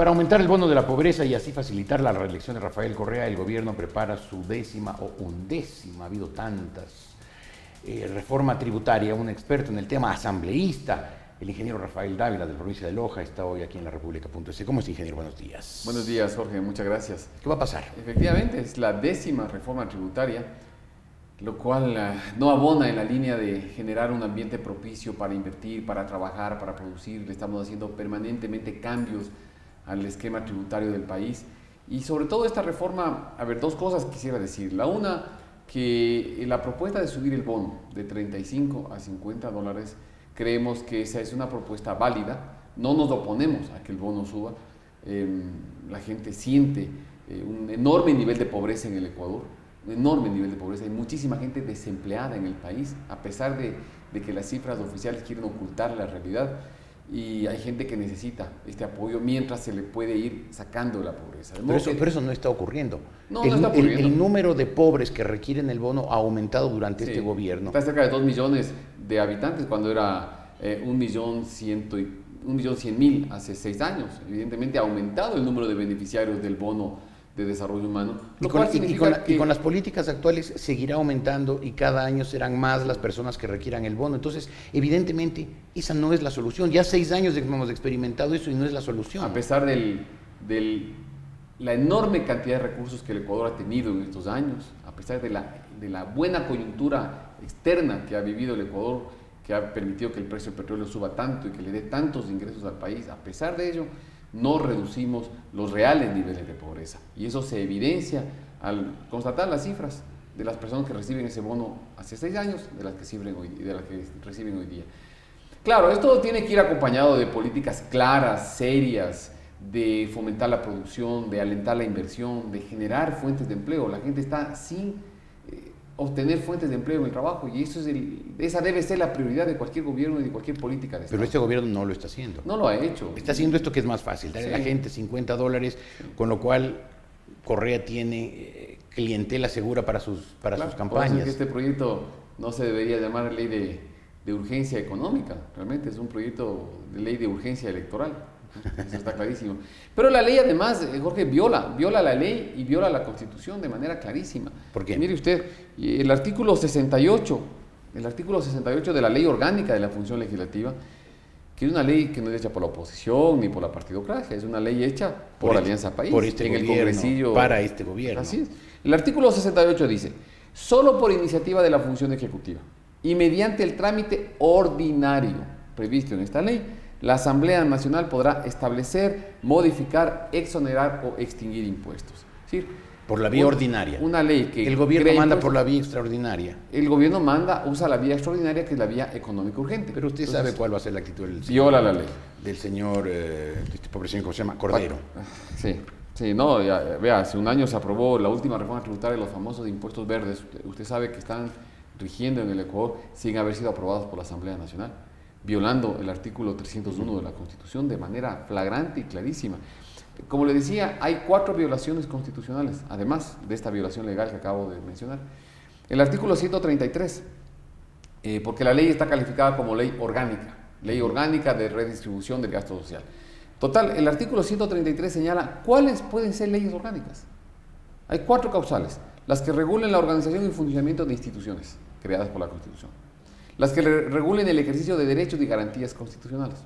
Para aumentar el bono de la pobreza y así facilitar la reelección de Rafael Correa, el gobierno prepara su 10ª o 11ª, ha habido tantas, reforma tributaria. Un experto en el tema, asambleísta, el ingeniero Rafael Dávila, de la provincia de Loja, está hoy aquí en la República.es. ¿Cómo es, ingeniero? Buenos días. Buenos días, Jorge, muchas gracias. ¿Qué va a pasar? Efectivamente, es la 10ª reforma tributaria, lo cual no abona en la línea de generar un ambiente propicio para invertir, para trabajar, para producir. Le estamos haciendo permanentemente cambios al esquema tributario del país. Y sobre todo esta reforma, a ver, dos cosas quisiera decir. La una, que la propuesta de subir el bono de 35 a 50 dólares, creemos que esa es una propuesta válida. No nos oponemos a que el bono suba. La gente siente un enorme nivel de pobreza en el Ecuador, un enorme nivel de pobreza. Hay muchísima gente desempleada en el país, a pesar de que las cifras oficiales quieren ocultar la realidad. Y hay gente que necesita este apoyo mientras se le puede ir sacando la pobreza. Pero eso no está ocurriendo. No está ocurriendo. El número de pobres que requieren el bono ha aumentado durante este gobierno. Está cerca de 2 millones de habitantes cuando era 1.100.000 hace 6 años. Evidentemente ha aumentado el número de beneficiarios del bono de desarrollo humano. Y con las políticas actuales seguirá aumentando y cada año serán más las personas que requieran el bono. Entonces, evidentemente, esa no es la solución. Ya 6 años hemos experimentado eso y no es la solución. A pesar de la enorme cantidad de recursos que el Ecuador ha tenido en estos años, a pesar de la buena coyuntura externa que ha vivido el Ecuador, que ha permitido que el precio del petróleo suba tanto y que le dé tantos ingresos al país, a pesar de ello, no reducimos los reales niveles de pobreza. Y eso se evidencia al constatar las cifras de las personas que reciben ese bono hace 6 años, de las que reciben hoy día. Claro, esto tiene que ir acompañado de políticas claras, serias, de fomentar la producción, de alentar la inversión, de generar fuentes de empleo. La gente está sin obtener fuentes de empleo en el trabajo, y esa debe ser la prioridad de cualquier gobierno y de cualquier política de Estado. Pero este gobierno no lo está haciendo. No lo ha hecho. Está haciendo esto que es más fácil, darle a la gente 50 dólares, con lo cual Correa tiene clientela segura para sus campañas. Por eso es que este proyecto no se debería llamar ley de urgencia económica, realmente es un proyecto de ley de urgencia electoral. Eso está clarísimo. Pero la ley, además, Jorge, viola la ley y viola la Constitución de manera clarísima. ¿Por qué? Mire usted, el artículo 68 de la Ley Orgánica de la Función Legislativa, que es una ley que no es hecha por la oposición ni por la partidocracia, es una ley hecha por Alianza País, por este en gobierno, el Congresillo. para este gobierno. Así es. El artículo 68 dice: solo por iniciativa de la función ejecutiva y mediante el trámite ordinario previsto en esta ley, la Asamblea Nacional podrá establecer, modificar, exonerar o extinguir impuestos. Es decir, por la vía ordinaria. Una ley que el gobierno manda por la vía extraordinaria. El gobierno usa la vía extraordinaria, que es la vía económica urgente. Pero usted sabe cuál va a ser la actitud viola la ley. Del señor, este pobre señor, ¿cómo se llama? Cordero. Sí, no, vea, hace un año se aprobó la última reforma tributaria de los famosos impuestos verdes. Usted sabe que están rigiendo en el Ecuador sin haber sido aprobados por la Asamblea Nacional, violando el artículo 301 de la Constitución de manera flagrante y clarísima. Como le decía, hay 4 violaciones constitucionales, además de esta violación legal que acabo de mencionar. El artículo 133, porque la ley está calificada como ley orgánica de redistribución del gasto social. Total, el artículo 133 señala cuáles pueden ser leyes orgánicas. Hay 4 causales: las que regulen la organización y funcionamiento de instituciones creadas por la Constitución, las que regulen el ejercicio de derechos y garantías constitucionales,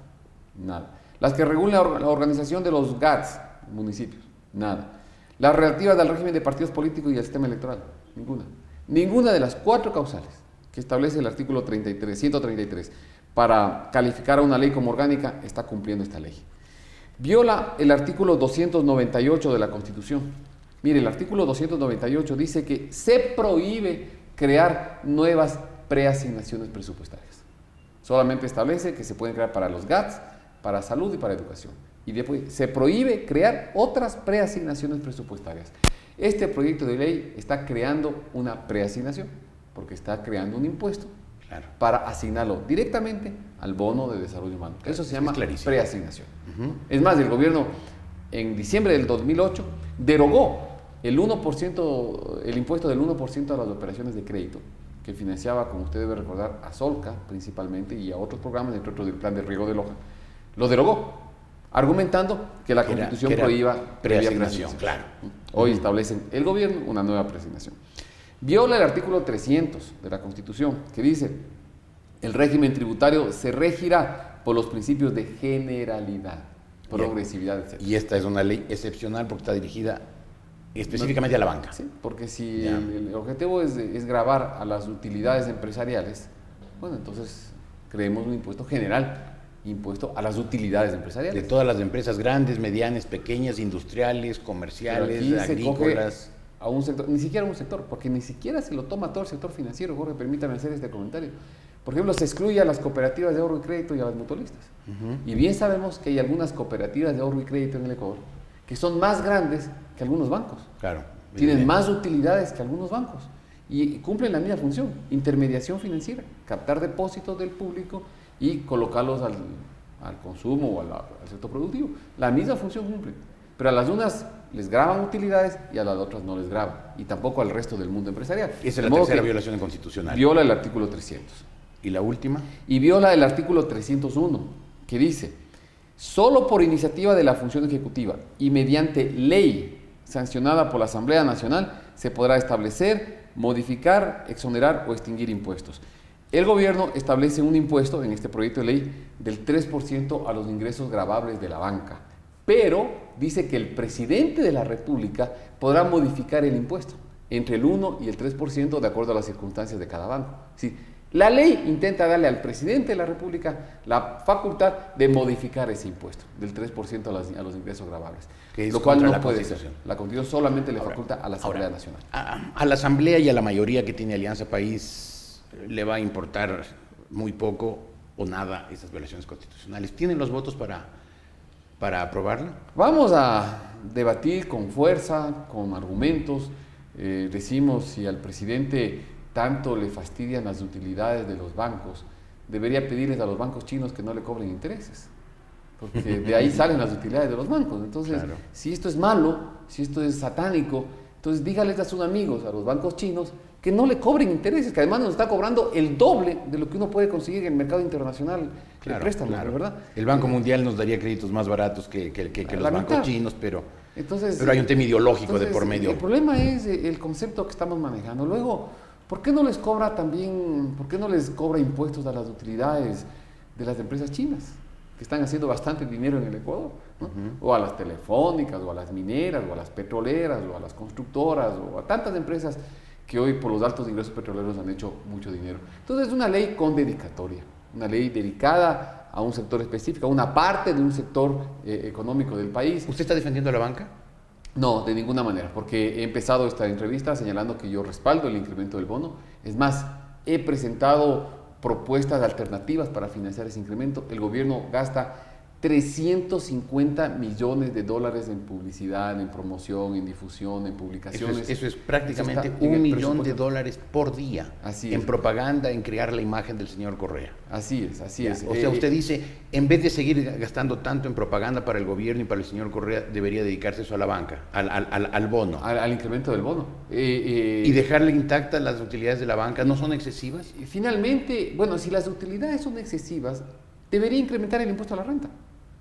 nada. Las que regulen la organización de los GATS, municipios, nada. Las relativas al régimen de partidos políticos y al sistema electoral, ninguna. Ninguna de las 4 causales que establece el artículo 133 para calificar a una ley como orgánica está cumpliendo esta ley. Viola el artículo 298 de la Constitución. Mire, el artículo 298 dice que se prohíbe crear nuevas preasignaciones presupuestarias. Solamente establece que se pueden crear para los GATS, para salud y para educación. Y después se prohíbe crear otras preasignaciones presupuestarias. Este proyecto de ley está creando una preasignación, porque está creando un impuesto para asignarlo directamente al bono de desarrollo humano. Eso se llama preasignación. Es más, el gobierno en diciembre del 2008 derogó el impuesto del 1% a las operaciones de crédito, que financiaba, como usted debe recordar, a Solca principalmente y a otros programas, entre otros del plan de riego de Loja. Lo derogó argumentando que la Constitución prohíba preasignación, claro. Hoy establecen el gobierno una nueva preasignación. Viola el artículo 300 de la Constitución, que dice: el régimen tributario se regirá por los principios de generalidad, progresividad, etc. Y esta es una ley excepcional porque está dirigida específicamente a la banca. Sí, porque si el objetivo es gravar a las utilidades empresariales, bueno, entonces creemos un impuesto general, impuesto a las utilidades empresariales. De todas las empresas grandes, medianas, pequeñas, industriales, comerciales, agrícolas. A un sector, ni siquiera a un sector, porque ni siquiera se lo toma todo el sector financiero. Jorge, permítame hacer este comentario. Por ejemplo, se excluye a las cooperativas de ahorro y crédito y a las mutualistas. Y bien sabemos que hay algunas cooperativas de ahorro y crédito en el Ecuador que son más grandes que algunos bancos. Claro. Tienen más utilidades que algunos bancos y cumplen la misma función: intermediación financiera, captar depósitos del público y colocarlos al consumo o al sector productivo. La misma función cumplen, pero a las unas les graban utilidades y a las otras no les graban, y tampoco al resto del mundo empresarial. Esa es la tercera violación constitucional. Viola el artículo 300. ¿Y la última? Y viola el artículo 301, que dice: solo por iniciativa de la función ejecutiva y mediante ley sancionada por la Asamblea Nacional se podrá establecer, modificar, exonerar o extinguir impuestos. El gobierno establece un impuesto en este proyecto de ley del 3% a los ingresos gravables de la banca, pero dice que el presidente de la República podrá modificar el impuesto entre el 1 y el 3% de acuerdo a las circunstancias de cada banco. ¿Sí? La ley intenta darle al presidente de la República la facultad de modificar ese impuesto del 3% a los ingresos gravables, lo cual no puede ser. La Constitución solamente le faculta a la Asamblea Nacional. A la Asamblea y a la mayoría que tiene Alianza País le va a importar muy poco o nada esas violaciones constitucionales. ¿Tienen los votos para aprobarlo? Vamos a debatir con fuerza, con argumentos. Decimos, si al presidente tanto le fastidian las utilidades de los bancos, debería pedirles a los bancos chinos que no le cobren intereses, porque de ahí salen las utilidades de los bancos. Entonces, claro, si esto es malo, si esto es satánico, entonces dígales a sus amigos, a los bancos chinos, que no le cobren intereses, que además nos está cobrando el doble de lo que uno puede conseguir en el mercado internacional de préstamos, claro, ¿verdad? El Banco Mundial nos daría créditos más baratos que los bancos chinos, pero hay un tema ideológico de por medio. El problema es el concepto que estamos manejando. Luego, ¿por qué no les cobra impuestos a las utilidades de las empresas chinas, que están haciendo bastante dinero en el Ecuador, ¿no? O a las telefónicas, o a las mineras, o a las petroleras, o a las constructoras, o a tantas empresas que hoy por los altos ingresos petroleros han hecho mucho dinero? Entonces es una ley con dedicatoria, una ley dedicada a un sector específico, a una parte de un sector económico del país. ¿Usted está defendiendo a la banca? No, de ninguna manera, porque he empezado esta entrevista señalando que yo respaldo el incremento del bono. Es más, he presentado propuestas alternativas para financiar ese incremento. El gobierno gasta 350 millones de dólares en publicidad, en promoción, en difusión, en publicaciones. Eso es prácticamente $1 millón por día. Así en propaganda, en crear la imagen del señor Correa. Así es. O sea, usted dice, en vez de seguir gastando tanto en propaganda para el gobierno y para el señor Correa, debería dedicarse eso a la banca, al bono. Al incremento del bono. Y dejarle intactas las utilidades de la banca, ¿no son excesivas? Finalmente, bueno, si las utilidades son excesivas, debería incrementar el impuesto a la renta.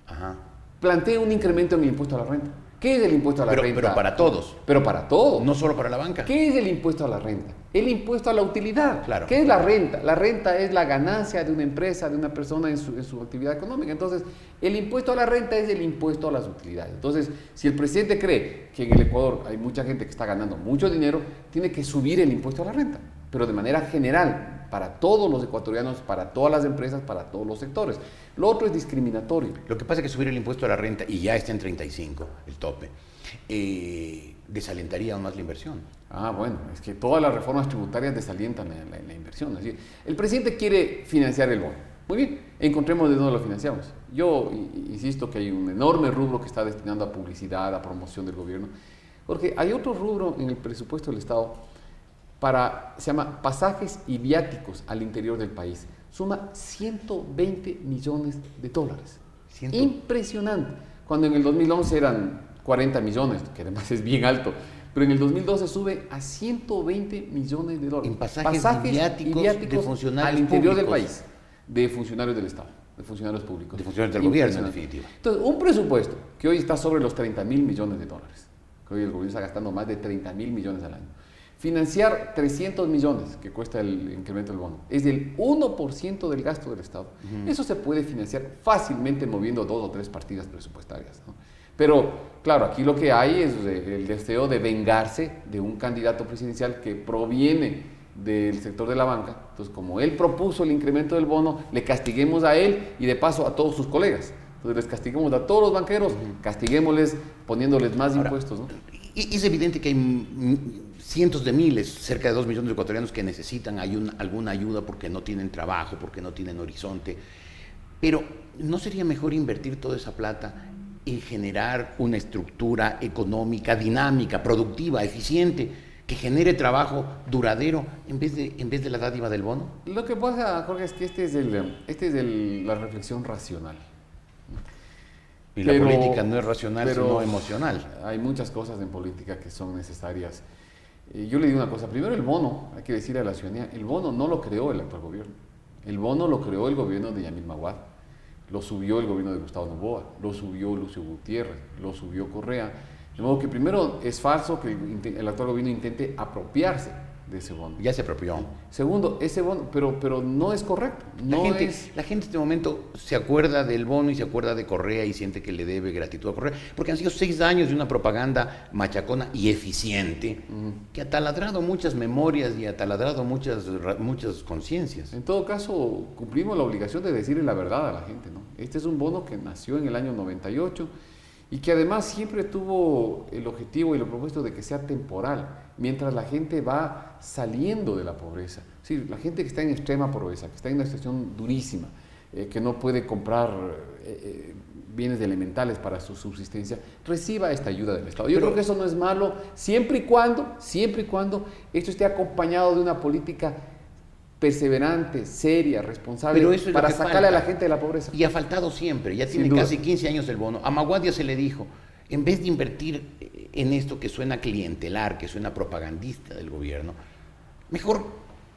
Ajá. Plantea un incremento en el impuesto a la renta. ¿Qué es el impuesto a la renta? Pero para todos. Pero para todos. No solo para la banca. ¿Qué es el impuesto a la renta? El impuesto a la utilidad. Claro. ¿Qué es la renta? La renta es la ganancia de una empresa, de una persona en su actividad económica. Entonces, el impuesto a la renta es el impuesto a las utilidades. Entonces, si el presidente cree que en el Ecuador hay mucha gente que está ganando mucho dinero, tiene que subir el impuesto a la renta, pero de manera general, para todos los ecuatorianos, para todas las empresas, para todos los sectores. Lo otro es discriminatorio. Lo que pasa es que subir el impuesto a la renta, y ya está en 35, el tope, desalentaría aún más la inversión. Bueno, es que todas las reformas tributarias desalientan la inversión. Es decir, el presidente quiere financiar el bono. Muy bien, encontremos de dónde lo financiamos. Yo insisto que hay un enorme rubro que está destinado a publicidad, a promoción del gobierno, porque hay otro rubro en el presupuesto del Estado se llama pasajes y viáticos al interior del país. Suma $120 millones. Impresionante. Cuando en el 2011 eran 40 millones, que además es bien alto, pero en el 2012 sube a $120 millones. En pasajes y viáticos de funcionarios al interior públicos del país, de funcionarios del Estado. de funcionarios públicos. De funcionarios del gobierno, en Impresionante. definitiva. Entonces, un presupuesto que hoy está sobre los 30.000 millones de dólares, que hoy el gobierno está gastando más de 30.000 millones al año. Financiar 300 millones que cuesta el incremento del bono es del 1% del gasto del Estado. Eso se puede financiar fácilmente moviendo 2 o 3 partidas presupuestarias, ¿no? Pero, claro, aquí lo que hay es el deseo de vengarse de un candidato presidencial que proviene del sector de la banca. Entonces, como él propuso el incremento del bono, le castiguemos a él y de paso a todos sus colegas. Entonces, les castiguemos a todos los banqueros, castiguémosles poniéndoles más impuestos, ¿no? Y es evidente que hay cientos de miles, cerca de 2 millones de ecuatorianos que necesitan alguna ayuda porque no tienen trabajo, porque no tienen horizonte. Pero, ¿no sería mejor invertir toda esa plata en generar una estructura económica, dinámica, productiva, eficiente, que genere trabajo duradero en vez de la dádiva del bono? Lo que pasa, Jorge, es que esta es la reflexión racional. Y la política no es racional, sino emocional. Hay muchas cosas en política que son necesarias. Yo le digo una cosa, primero el bono, hay que decirle a la ciudadanía, el bono no lo creó el actual gobierno, el bono lo creó el gobierno de Yamil Maguad, lo subió el gobierno de Gustavo Noboa, lo subió Lucio Gutiérrez, lo subió Correa, de modo que primero es falso que el actual gobierno intente apropiarse de ese bono. Ya se apropió. Segundo, ese bono, pero no es correcto. La gente en este momento se acuerda del bono y se acuerda de Correa y siente que le debe gratitud a Correa, porque han sido 6 años de una propaganda machacona y eficiente que ha taladrado muchas memorias y ha taladrado muchas conciencias. En todo caso, cumplimos la obligación de decirle la verdad a la gente, ¿no? Este es un bono que nació en el año 98 y que además siempre tuvo el objetivo y el propósito de que sea temporal, mientras la gente va saliendo de la pobreza. Sí, la gente que está en extrema pobreza, que está en una situación durísima, que no puede comprar bienes elementales para su subsistencia, reciba esta ayuda del Estado. Yo creo que eso no es malo, siempre y cuando esto esté acompañado de una política perseverante, seria, responsable, pero eso es para lo que sacarle falta. a la gente de la pobreza. Y ha faltado siempre, ya Sin tiene duda. casi 15 años el bono. A Maguad ya se le dijo, en vez de invertir en esto que suena clientelar, que suena propagandista del gobierno, mejor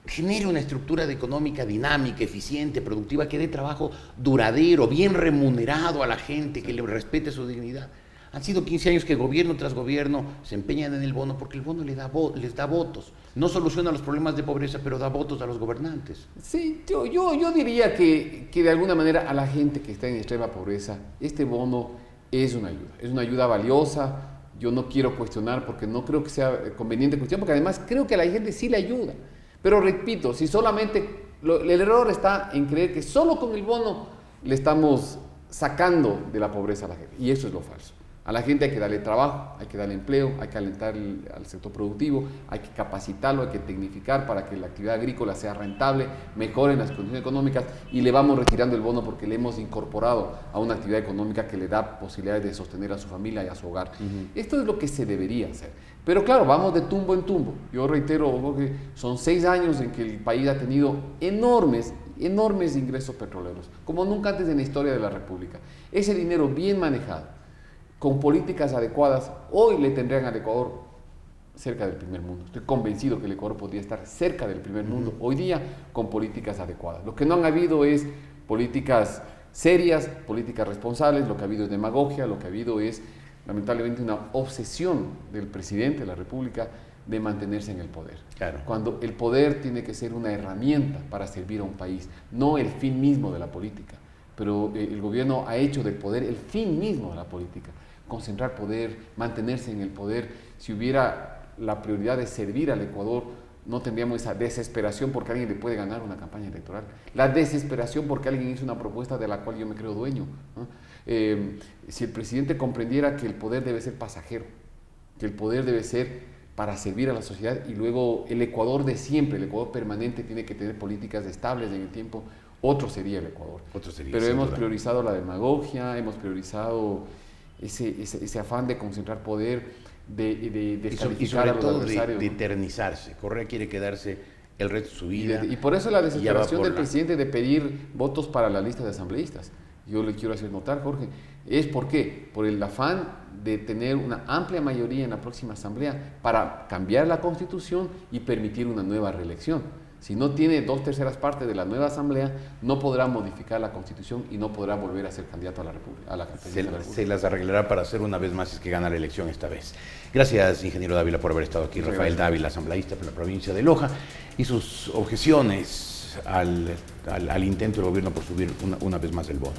genere una estructura económica dinámica, eficiente, productiva, que dé trabajo duradero, bien remunerado a la gente, que le respete su dignidad. Han sido 15 años que gobierno tras gobierno se empeñan en el bono porque el bono les da votos. No soluciona los problemas de pobreza, pero da votos a los gobernantes. Sí, yo diría que de alguna manera a la gente que está en extrema pobreza, este bono es una ayuda valiosa. Yo no quiero cuestionar porque no creo que sea conveniente cuestionar, porque además creo que a la gente sí le ayuda. Pero repito, si solamente, el error está en creer que solo con el bono le estamos sacando de la pobreza a la gente, y eso es lo falso. A la gente hay que darle trabajo, hay que darle empleo, hay que alentar al sector productivo, hay que capacitarlo, hay que tecnificar para que la actividad agrícola sea rentable, mejoren las condiciones económicas, y le vamos retirando el bono porque le hemos incorporado a una actividad económica que le da posibilidades de sostener a su familia y a su hogar. Esto es lo que se debería hacer. Pero claro, vamos de tumbo en tumbo. Yo reitero, que son 6 años en que el país ha tenido enormes ingresos petroleros, como nunca antes en la historia de la República. Ese dinero bien manejado, con políticas adecuadas, hoy le tendrían al Ecuador cerca del primer mundo. Estoy convencido que el Ecuador podría estar cerca del primer mundo hoy día con políticas adecuadas. Lo que no han habido es políticas serias, políticas responsables, lo que ha habido es demagogia, lo que ha habido es lamentablemente una obsesión del presidente de la República de mantenerse en el poder. Claro. Cuando el poder tiene que ser una herramienta para servir a un país, no el fin mismo de la política. Pero el gobierno ha hecho del poder el fin mismo de la política. Concentrar poder, mantenerse en el poder. Si hubiera la prioridad de servir al Ecuador, no tendríamos esa desesperación porque alguien le puede ganar una campaña electoral. La desesperación porque alguien hizo una propuesta de la cual yo me creo dueño, ¿no? Si el presidente comprendiera que el poder debe ser pasajero, que el poder debe ser para servir a la sociedad, y luego el Ecuador de siempre, el Ecuador permanente, tiene que tener políticas estables en el tiempo, otro sería el Ecuador. Pero hemos priorizado la demagogia, hemos priorizado ese afán de concentrar poder, de y sobre todo de eternizarse. Correa quiere quedarse el resto de su vida. Y por eso la desesperación del presidente de pedir votos para la lista de asambleístas. Yo le quiero hacer notar, Jorge, ¿por qué? Por el afán de tener una amplia mayoría en la próxima asamblea para cambiar la Constitución y permitir una nueva reelección. Si no tiene 2/3 partes de la nueva Asamblea, no podrá modificar la Constitución y no podrá volver a ser candidato a la República, a la presidencia de la República. Se las arreglará para hacer una vez más si es que gana la elección esta vez. Gracias, ingeniero Dávila, por haber estado aquí. Muchas Rafael gracias. Dávila, asambleísta por la provincia de Loja, y sus objeciones al intento del gobierno por subir una vez más el bono.